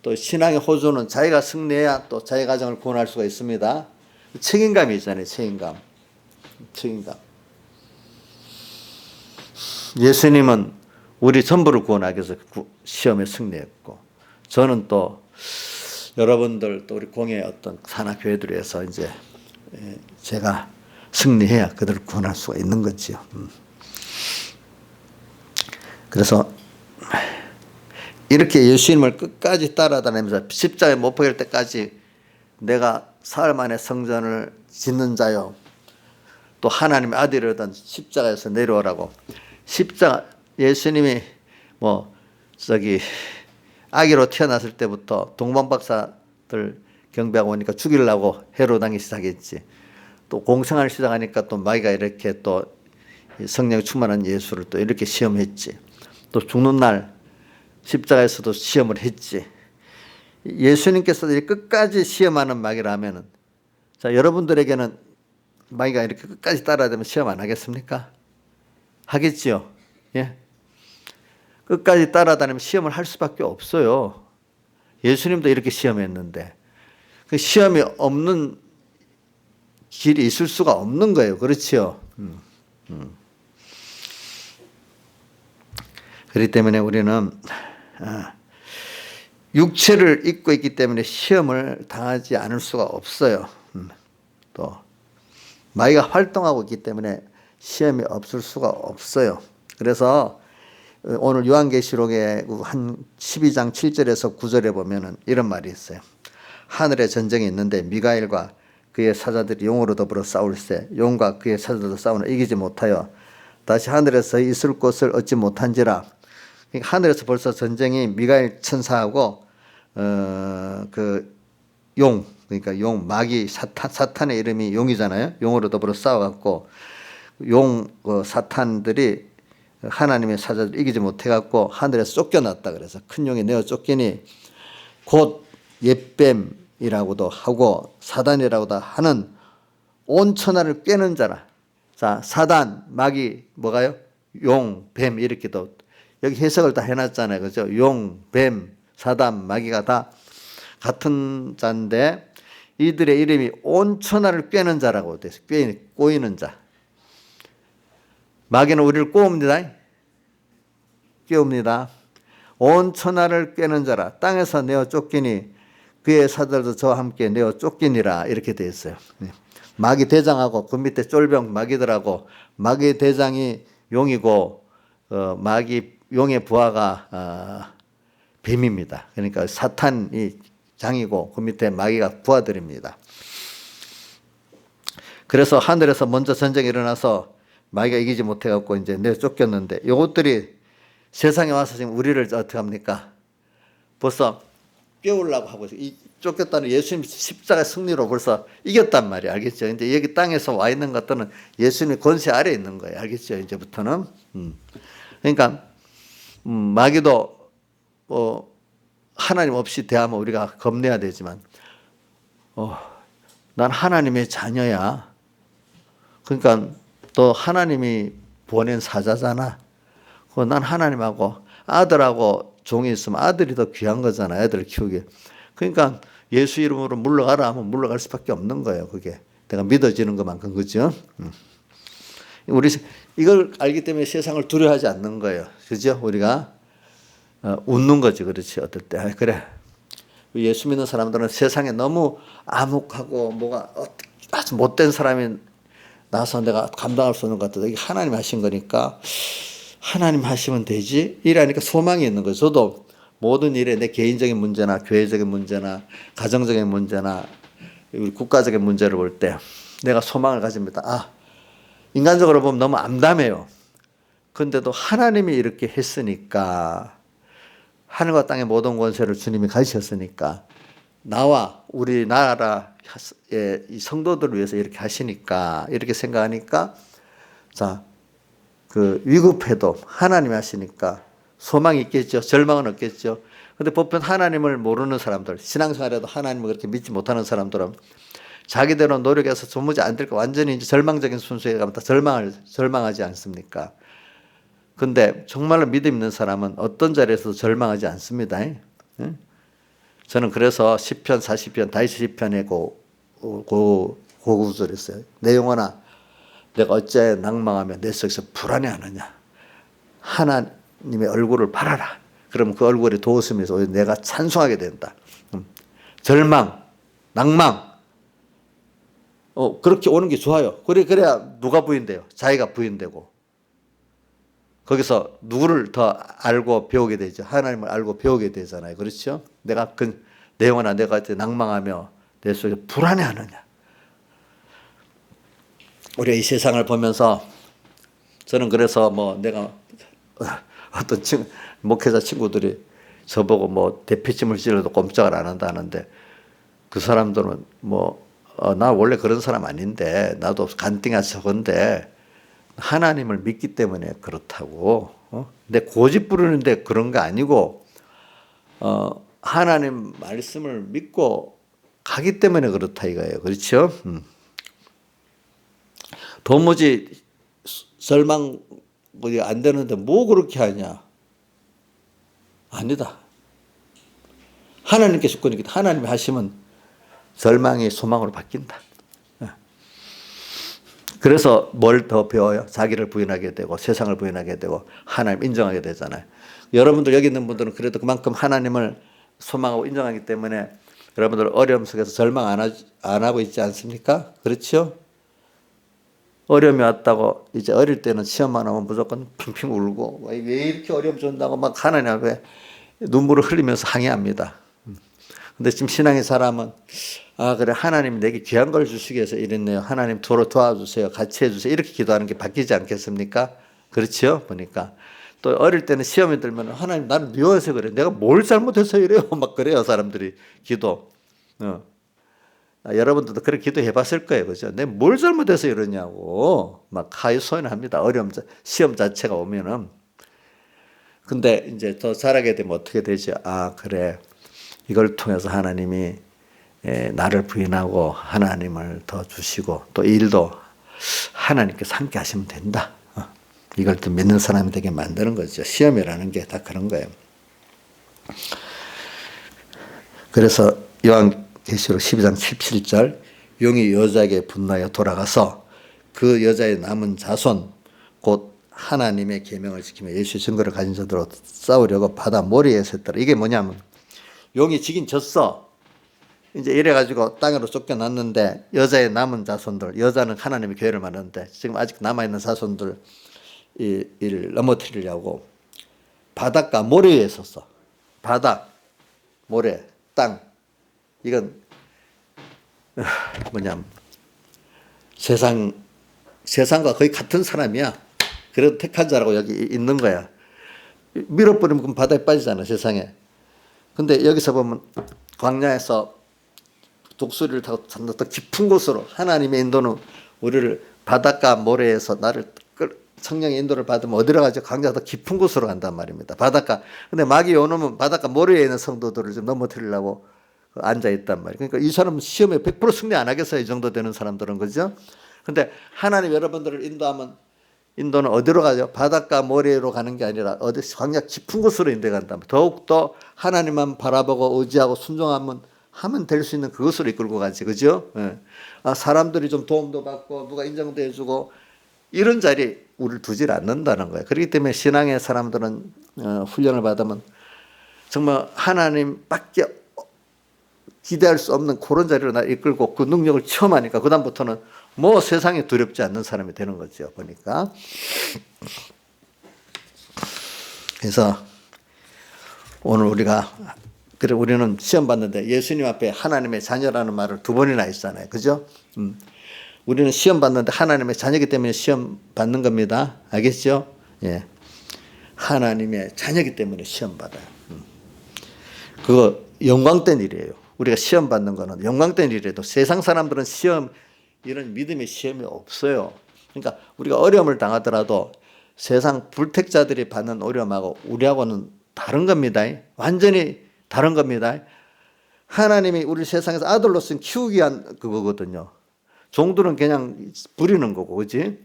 또 신앙의 호주는 자기가 승리해야 또 자기 가정을 구원할 수가 있습니다. 책임감이 있잖아요. 책임감. 예수님은 우리 전부를 구원하기 위해서 시험에 승리했고 저는 또 여러분들 또 우리 공예 어떤 산하교회들을 위해서 이제 제가 승리해야 그들을 구원할 수가 있는 거지요. 그래서 이렇게 예수님을 끝까지 따라다니면서 십자가에 못 박힐 때까지 내가 사흘 만에 성전을 짓는 자요 또 하나님의 아들이라던 십자가에서 내려오라고. 십자가 예수님이 아기로 태어났을 때부터 동방박사들 경배하고 오니까 죽이려고 헤로당이 시작했지. 또 공생활을 시작하니까 또 마귀가 이렇게 또 성령이 충만한 예수를 또 이렇게 시험했지. 또 죽는 날 십자가에서도 시험을 했지. 예수님께서 끝까지 시험하는 마귀라면은 자, 여러분들에게는 마귀가 이렇게 끝까지 따라다니면 시험 안 하겠습니까? 하겠지요. 예. 끝까지 따라다니면 시험을 할 수밖에 없어요. 예수님도 이렇게 시험했는데 그 시험이 없는 길이 있을 수가 없는 거예요. 그렇지요. 그렇기 때문에 우리는 육체를 입고 있기 때문에 시험을 당하지 않을 수가 없어요. 또 마귀가 활동하고 있기 때문에 시험이 없을 수가 없어요. 그래서 오늘 요한계시록의 한 12장 7절에서 9절에 보면은 이런 말이 있어요. 하늘에 전쟁이 있는데 미가엘과 그의 사자들이 용으로 더불어 싸울세 용과 그의 사자들도 싸우나 이기지 못하여 다시 하늘에서 있을 곳을 얻지 못한지라. 그러니까 하늘에서 벌써 전쟁이 미가엘 천사하고 그러니까 용 마귀 사탄의 이름이 용이잖아요. 용으로 더불어 싸워갖고 사탄들이 하나님의 사자들 이기지 못해갖고 하늘에서 쫓겨났다. 그래서 큰 용이 내어 쫓기니 곧 옛뱀이라고도 하고 사단이라고도 하는 온 천하를 꿰는 자라. 자, 사단, 마귀 뭐가요? 용, 뱀 이렇게도 여기 해석을 다 해놨잖아요. 그죠? 용, 뱀, 사단, 마귀가 다 같은 자인데 이들의 이름이 온 천하를 꿰는 자라고 돼서 꼬이는 자. 마귀는 우리를 꼬웁니다. 깨웁니다. 온 천하를 꿰는 자라 땅에서 내어 쫓기니 그의 사들도 저와 함께 내어 쫓기니라 이렇게 되어 있어요. 마귀 대장하고 그 밑에 쫄병 마귀들하고 마귀 대장이 용이고 마귀 용의 부하가 뱀입니다. 그러니까 사탄이 장이고 그 밑에 마귀가 부하들입니다. 그래서 하늘에서 먼저 전쟁이 일어나서 마귀가 이기지 못해갖고 이제 내어 쫓겼는데 요것들이 세상에 와서 지금 우리를 어떻게 합니까? 벌써 깨우려고 하고 있어요. 이 쫓겼다는 예수님 십자가 승리로 벌써 이겼단 말이에요. 알겠죠? 이제 여기 땅에서 와 있는 것들은 예수님의 권세 아래에 있는 거예요. 알겠죠? 이제부터는. 그러니까 마귀도 하나님 없이 대하면 우리가 겁내야 되지만 난 하나님의 자녀야. 그러니까 또 하나님이 보낸 사자잖아. 난 하나님하고 아들하고 종이 있으면 아들이 더 귀한 거잖아. 애들 키우기. 그러니까 예수 이름으로 물러가라 하면 물러갈 수밖에 없는 거예요. 그게 내가 믿어지는 것만큼. 그죠? 우리 이걸 알기 때문에 세상을 두려워하지 않는 거예요. 그죠? 우리가 웃는 거지. 그렇지. 어떨 때. 그래. 예수 믿는 사람들은 세상에 너무 암묵하고 뭐가 아주 못된 사람이 나서 내가 감당할 수 없는 것 같아. 이게 하나님 하신 거니까 하나님 하시면 되지. 이러니까 소망이 있는 거죠. 저도 모든 일에 내 개인적인 문제나 교회적인 문제나 가정적인 문제나 우리 국가적인 문제를 볼 때 내가 소망을 가집니다. 인간적으로 보면 너무 암담해요. 그런데도 하나님이 이렇게 했으니까 하늘과 땅의 모든 권세를 주님이 가지셨으니까 나와 우리나라의 이 성도들을 위해서 이렇게 하시니까 이렇게 생각하니까 그 위급해도 하나님이 하시니까 소망이 있겠죠. 절망은 없겠죠. 그런데 보편 하나님을 모르는 사람들, 신앙생활에도 하나님을 그렇게 믿지 못하는 사람들은 자기대로 노력해서 도무지 안 될까 완전히 이제 절망적인 순수에 가면 다 절망하지 않습니까? 근데 정말로 믿음 있는 사람은 어떤 자리에서도 절망하지 않습니다. 저는 그래서 10편, 40편, 다윗 시편에 고구절을 했어요. 내 영혼아, 내가 어찌하여 낭망하며 내 속에서 불안해하느냐. 하나님의 얼굴을 바라라. 그럼 그 얼굴이 도우심에서 내가 찬송하게 된다. 절망, 낭망. 그렇게 오는 게 좋아요. 그래야 누가 부인돼요? 자기가 부인되고. 거기서 누구를 더 알고 배우게 되죠? 하나님을 알고 배우게 되잖아요. 그렇죠? 내가 내 영혼아, 내가 낭망하며 내 속에 불안해하느냐. 우리가 이 세상을 보면서 저는 그래서 내가 어떤 목회자 친구들이 저보고 대피침을 찔러도 꼼짝을 안 한다는데 그 사람들은 나 원래 그런 사람 아닌데 나도 간띵한 저건데 하나님을 믿기 때문에 그렇다고. 근데 고집 부르는데 그런 거 아니고 하나님 말씀을 믿고 가기 때문에 그렇다 이거예요. 그렇죠? 도무지 절망이 안 되는데 뭐 그렇게 하냐? 아니다. 하나님께 주권이기 하나님이 하시면 절망이 소망으로 바뀐다. 그래서 뭘 더 배워요? 자기를 부인하게 되고 세상을 부인하게 되고 하나님 인정하게 되잖아요. 여러분들 여기 있는 분들은 그래도 그만큼 하나님을 소망하고 인정하기 때문에 여러분들 어려움 속에서 절망 안 하고 있지 않습니까? 그렇죠? 어려움이 왔다고 이제 어릴 때는 시험만 하면 무조건 핑핑 울고 왜 이렇게 어려움 준다고 막 하나님 앞에 눈물을 흘리면서 항의합니다. 근데 지금 신앙의 사람은 그래 하나님 내게 귀한 걸 주시기 위해서 이랬네요. 하나님 도와주세요. 같이 해주세요. 이렇게 기도하는 게 바뀌지 않겠습니까? 그렇죠? 보니까 또 어릴 때는 시험이 들면 하나님 나는 미워서 그래. 내가 뭘 잘못해서 이래요. 막 그래요 사람들이 기도. 여러분들도 그렇게 기도해 봤을 거예요. 그죠? 내가 뭘 잘못해서 이러냐고 막 하소연합니다. 시험 자체가 오면은. 근데 이제 더 자라게 되면 어떻게 되죠? 그래. 이걸 통해서 하나님이 나를 부인하고 하나님을 더 주시고 또 일도 하나님께서 함께 하시면 된다. 이걸 또 믿는 사람이 되게 만드는 거죠. 시험이라는 게 다 그런 거예요. 그래서 요한계시록 12장 17절 용이 여자에게 분노하여 돌아가서 그 여자의 남은 자손 곧 하나님의 계명을 지키며 예수의 증거를 가진 자들로 싸우려고 바다 모래에 섰더라. 이게 뭐냐면 용이 지긴 졌어. 이제 이래가지고 땅으로 쫓겨났는데 여자의 남은 자손들, 여자는 하나님의 교회를 말하는데 지금 아직 남아있는 자손들 이를 넘어뜨리려고 바닷가 모래에 섰어. 바다, 모래, 땅. 이건 뭐냐면 세상과 거의 같은 사람이야. 그래도 택한 자라고 여기 있는 거야. 밀어버리면 그럼 바다에 빠지잖아, 세상에. 근데 여기서 보면 광야에서 독수리를 타고 더 깊은 곳으로 하나님의 인도는 우리를 바닷가 모래에서 나를 성령의 인도를 받으면 어디로 가죠? 광야 더 깊은 곳으로 간단 말입니다. 바닷가. 근데 마귀 요놈은 바닷가 모래에 있는 성도들을 좀 넘어뜨리려고 앉아 있단 말이에요. 그러니까 이 사람은 시험에 100% 승리 안 하겠어요. 이 정도 되는 사람들은. 그죠? 근데 하나님 여러분들을 인도하면 인도는 어디로 가죠? 바닷가 모래로 가는 게 아니라 어디 광야 깊은 곳으로 인도간다. 더욱더 하나님만 바라보고 의지하고 순종하면 될 수 있는 그것으로 이끌고 가지. 그죠? 예. 사람들이 좀 도움도 받고 누가 인정도 해주고 이런 자리에 우리를 두질 않는다는 거예요. 그렇기 때문에 신앙의 사람들은 훈련을 받으면 정말 하나님밖에 기대할 수 없는 그런 자리로 나 이끌고 그 능력을 체험하니까 그다음부터는 뭐 세상에 두렵지 않는 사람이 되는 거죠. 보니까. 그래서 오늘 우리는 시험 받는데 예수님 앞에 하나님의 자녀라는 말을 2번이나 했잖아요. 그죠? 우리는 시험 받는데 하나님의 자녀이기 때문에 시험 받는 겁니다. 알겠죠? 예. 하나님의 자녀이기 때문에 시험 받아요. 그거 영광된 일이에요. 우리가 시험 받는 거는 영광된 일이라도 세상 사람들은 이런 믿음의 시험이 없어요. 그러니까 우리가 어려움을 당하더라도 세상 불택자들이 받는 어려움하고 우리하고는 다른 겁니다. 완전히 다른 겁니다. 하나님이 우리 세상에서 아들로서 키우기 위한 그거거든요. 종들은 그냥 부리는 거고, 그렇지?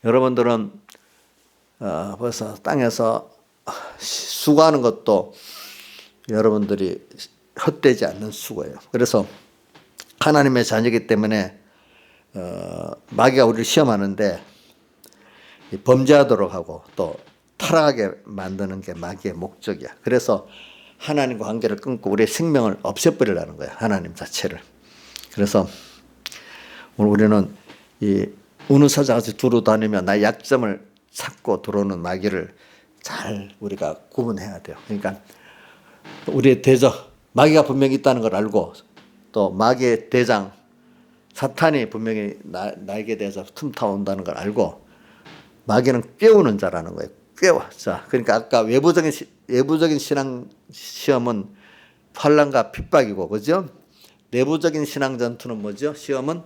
여러분들은 벌써 땅에서 수고하는 것도 여러분들이 헛되지 않는 수고예요. 그래서 하나님의 자녀이기 때문에 마귀가 우리를 시험하는데 범죄하도록 하고 또 타락하게 만드는 게 마귀의 목적이야. 그래서 하나님과 관계를 끊고 우리의 생명을 없애버리려는 거야. 하나님 자체를. 그래서 우리는 이 우는 사자같이 두루 다니며 나의 약점을 찾고 들어오는 마귀를 잘 우리가 구분해야 돼요. 그러니까 우리의 대적, 마귀가 분명히 있다는 걸 알고 또 마귀의 대장 사탄이 분명히 나에게 대해서 틈타온다는 걸 알고 마귀는 깨우는 자라는 거예요. 깨워. 자, 그러니까 아까 외부적인 신앙 시험은 환난과 핍박이고, 그죠? 내부적인 신앙 전투는 뭐죠? 시험은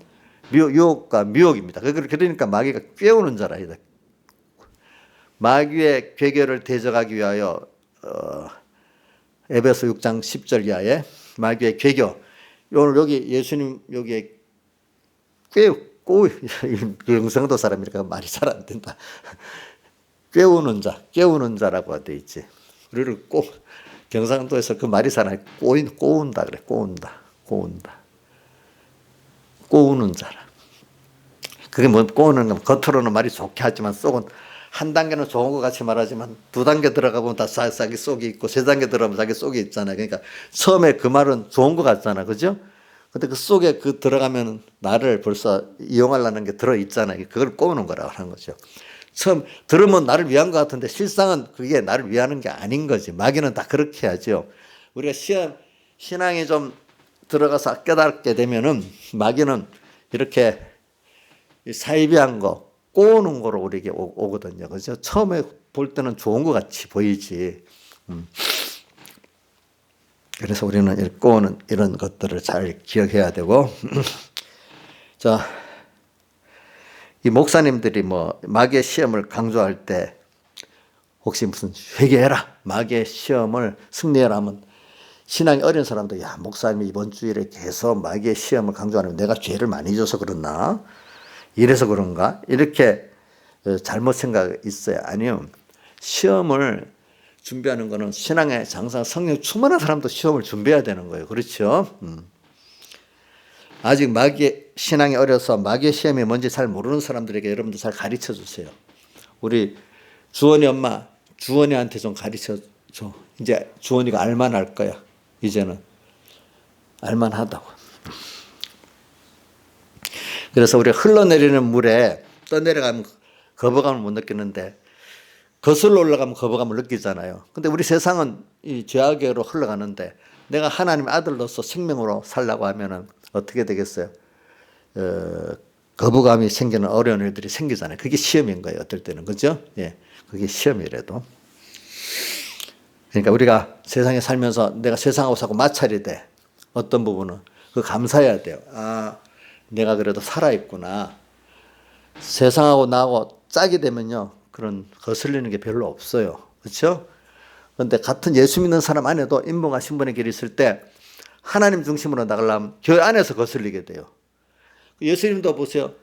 유혹과 미혹입니다. 그러니까 마귀가 깨우는 자라. 마귀의 괴계를 대적하기 위하여 에베소 6장 10절 이하에 마귀의 괴교. 오늘 여기 예수님 여기에 영성도 사람이니까 말이 잘 안 된다. 깨우는 자라고 되어 있지. 우리를 경상도에서 그 말이 잘 꼬운다 그래. 꼬우는 자라. 그게 뭐 꼬우는 건 겉으로는 말이 좋게 하지만 속은 한 단계는 좋은 것 같이 말하지만 2단계 들어가 보면 다 자기 속이 있고 3단계 들어가면 자기 속이 있잖아요. 그러니까 처음에 그 말은 좋은 것 같잖아. 그죠? 근데 그 속에 들어가면 나를 벌써 이용하려는 게 들어있잖아요. 그걸 꼬우는 거라고 하는 거죠. 처음 들으면 나를 위한 것 같은데 실상은 그게 나를 위하는 게 아닌 거지. 마귀는 다 그렇게 하죠. 우리가 신앙이 좀 들어가서 깨닫게 되면은 마귀는 이렇게 사이비한 거, 꼬우는 거로 우리에게 오거든요. 그죠? 처음에 볼 때는 좋은 것 같이 보이지. 그래서 우리는 꼬우는 이런 것들을 잘 기억해야 되고. 자, 이 목사님들이 마귀의 시험을 강조할 때 혹시 무슨 회개해라, 마귀의 시험을 승리해라 하면 신앙이 어린 사람도 야, 목사님이 이번 주일에 계속 마귀의 시험을 강조하면 내가 죄를 많이 져서 그렇나? 이래서 그런가? 이렇게 잘못 생각이 있어요. 아니요. 시험을 준비하는 거는 신앙의 장사 성령 충만한 사람도 시험을 준비해야 되는 거예요. 그렇죠? 아직 신앙이 어려서 마귀의 시험이 뭔지 잘 모르는 사람들에게 여러분들 잘 가르쳐 주세요. 우리 주원이 엄마, 주원이한테 좀 가르쳐 줘. 이제 주원이가 알만할 거야. 이제는 알만하다고. 그래서 우리 흘러내리는 물에 떠내려가면 거부감을 못 느끼는데 거슬러 올라가면 거부감을 느끼잖아요. 근데 우리 세상은 이 죄악으로 흘러가는데 내가 하나님의 아들로서 생명으로 살라고 하면은 어떻게 되겠어요? 거부감이 생기는 어려운 일들이 생기잖아요. 그게 시험인 거예요. 어떨 때는. 그죠? 예. 그게 시험이라도. 그러니까 우리가 세상에 살면서 내가 세상하고 자꾸 마찰이 돼. 어떤 부분은. 그거 감사해야 돼요. 아, 내가 그래도 살아있구나. 세상하고 나하고 짝이 되면요. 그런 거슬리는 게 별로 없어요. 그렇죠? 그런데 같은 예수 믿는 사람 안에도 인본과 신분의 길이 있을 때 하나님 중심으로 나가려면 교회 안에서 거슬리게 돼요. 예수님도 보세요.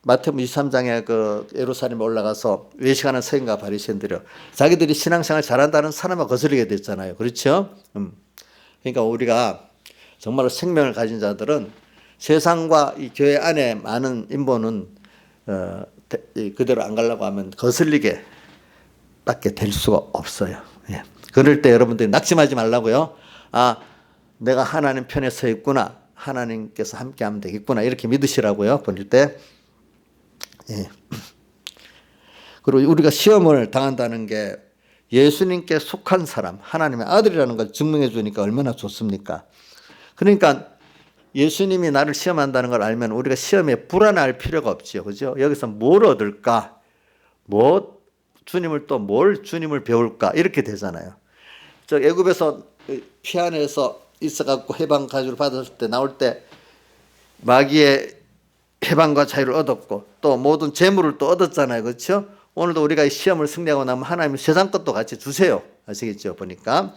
마태복음 23장에 그 예루살렘에 올라가서 외식하는 서기관과 바리새인들이요. 자기들이 신앙생활 잘한다는 사람과 거슬리게 됐잖아요. 그렇죠? 그러니까 우리가 정말로 생명을 가진 자들은 세상과 이 교회 안에 많은 인본은 그대로 안 가려고 하면 거슬리게 밖에 될 수가 없어요. 예. 그럴 때 여러분들이 낙심하지 말라고요. 아, 내가 하나님 편에 서 있구나. 하나님께서 함께하면 되겠구나. 이렇게 믿으시라고요. 보낼 때. 예. 그리고 우리가 시험을 당한다는 게 예수님께 속한 사람, 하나님의 아들이라는 걸 증명해 주니까 얼마나 좋습니까? 그러니까 예수님이 나를 시험한다는 걸 알면 우리가 시험에 불안할 필요가 없지요. 그죠? 여기서 뭘 얻을까? 뭘 주님을 배울까? 이렇게 되잖아요. 저 애굽에서 피안에서 있어갖고 해방 가주를 받았을 때 나올 때 마귀의 해방과 자유를 얻었고 또 모든 재물을 또 얻었잖아요. 그렇죠? 오늘도 우리가 이 시험을 승리하고 나면 하나님이 세상 것도 같이 주세요. 아시겠죠? 보니까.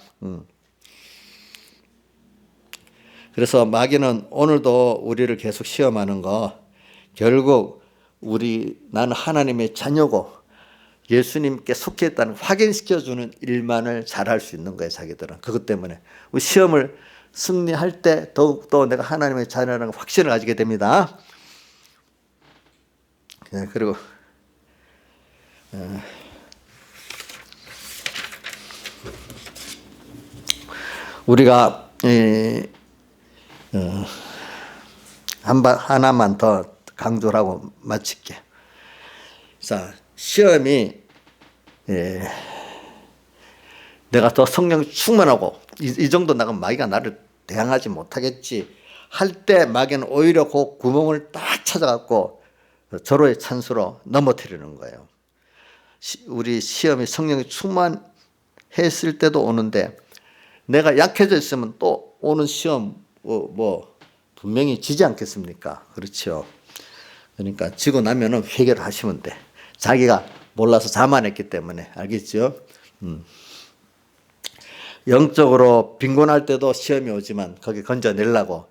그래서 마귀는 오늘도 우리를 계속 시험하는 거 결국 나는 하나님의 자녀고 예수님께 속해 있다는 확인시켜주는 일만을 잘할 수 있는 거예요. 자기들은. 그것 때문에 우리 시험을 승리할 때 더욱더 내가 하나님의 자녀라는 확신을 가지게 됩니다. 그리고 우리가 하나만 더 강조를 하고 마칠게. 자, 시험이 내가 더 성령 충만하고 이 정도 나가면 마귀가 나를 대항하지 못하겠지 할 때 마귀는 오히려 그 구멍을 딱 찾아갖고 절호의 찬수로 넘어뜨리는 거예요. 우리 시험이 성령이 충만했을 때도 오는데 내가 약해져 있으면 또 오는 시험 분명히 지지 않겠습니까? 그렇죠. 그러니까 지고 나면은 회개를 하시면 돼. 자기가 몰라서 자만했기 때문에. 알겠죠? 영적으로 빈곤할 때도 시험이 오지만 거기 건져내려고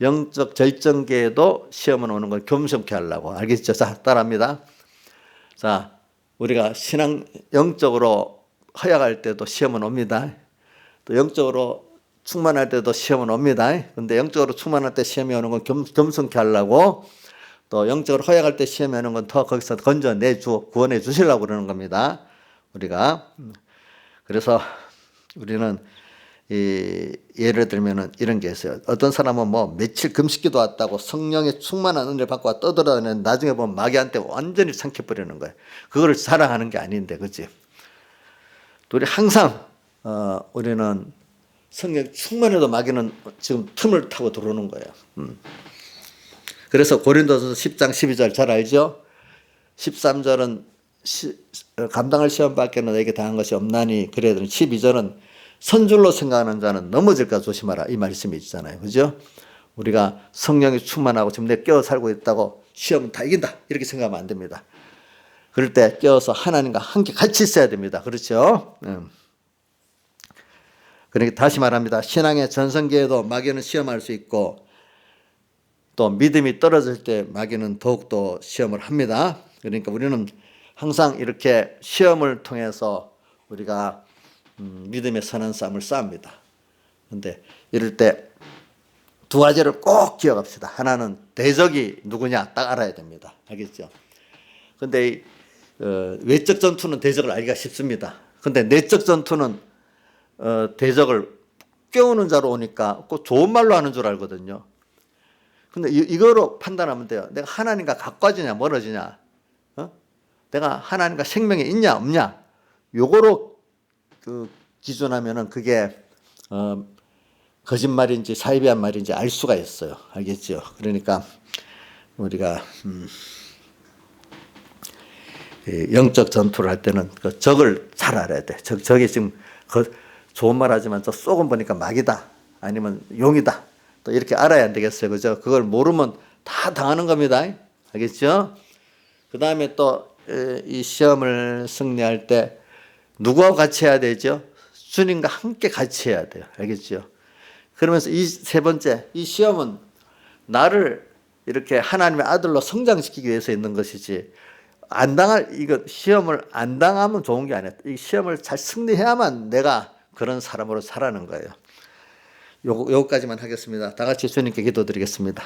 영적 절정기에도 시험은 오는 걸 겸손케 하려고. 알겠죠? 자, 따라합니다. 자, 우리가 영적으로 허약할 때도 시험은 옵니다. 또 영적으로 충만할 때도 시험은 옵니다. 근데 영적으로 충만할 때 시험이 오는 건 겸손케 하려고 또 영적으로 허약할 때 시험이 오는 건 더 거기서 구원해 주시려고 그러는 겁니다. 우리가. 그래서 우리는 예를 들면은 이런 게 있어요. 어떤 사람은 며칠 금식기도 왔다고 성령의 충만한 은혜를 받고 떠들어다니는 나중에 보면 마귀한테 완전히 삼켜버리는 거예요. 그거를 자랑하는 게 아닌데, 그치? 우리 항상, 우리는 성령 충만해도 마귀는 지금 틈을 타고 들어오는 거예요. 그래서 고린도서 10장 12절 잘 알죠? 13절은 감당할 시험밖에는 너에게 당한 것이 없나니 그래야 되는 12절은 선줄로 생각하는 자는 넘어질까 조심하라 이 말씀이 있잖아요. 그죠? 우리가 성령이 충만하고 지금 내 깨어 살고 있다고 시험은 다 이긴다 이렇게 생각하면 안 됩니다. 그럴 때 깨어서 하나님과 함께 같이 있어야 됩니다. 그렇죠? 그러니까 다시 말합니다. 신앙의 전성기에도 마귀는 시험할 수 있고 또 믿음이 떨어질 때 마귀는 더욱더 시험을 합니다. 그러니까 우리는 항상 이렇게 시험을 통해서 우리가 믿음의 선한 싸움을 싸웁니다. 그런데 이럴 때 두 가지를 꼭 기억합시다. 하나는 대적이 누구냐 딱 알아야 됩니다. 알겠죠? 그런데 외적 전투는 대적을 알기가 쉽습니다. 근데 내적 전투는 대적을 깨우는 자로 오니까 꼭 좋은 말로 하는 줄 알거든요. 근데 이거로 판단하면 돼요. 내가 하나님과 가까워지냐 멀어지냐, 내가 하나님과 생명이 있냐 없냐, 요거로 기준하면은 그게 거짓말인지 사이비한 말인지 알 수가 있어요. 알겠죠? 그러니까 우리가 영적 전투를 할 때는 그 적을 잘 알아야 돼. 적이 지금 좋은 말 하지만 저 쏘금 보니까 마귀다, 아니면 용이다, 또 이렇게 알아야 안 되겠어요. 그죠? 그걸 모르면 다 당하는 겁니다. 알겠죠? 그 다음에 또 이 시험을 승리할 때 누구와 같이 해야 되죠? 주님과 함께 같이 해야 돼요. 알겠죠? 그러면서 이 세 번째, 이 시험은 나를 이렇게 하나님의 아들로 성장시키기 위해서 있는 것이지, 이거 시험을 안 당하면 좋은 게 아니야. 이 시험을 잘 승리해야만 내가 그런 사람으로 살아가는 거예요. 요거까지만 하겠습니다. 다 같이 주님께 기도드리겠습니다.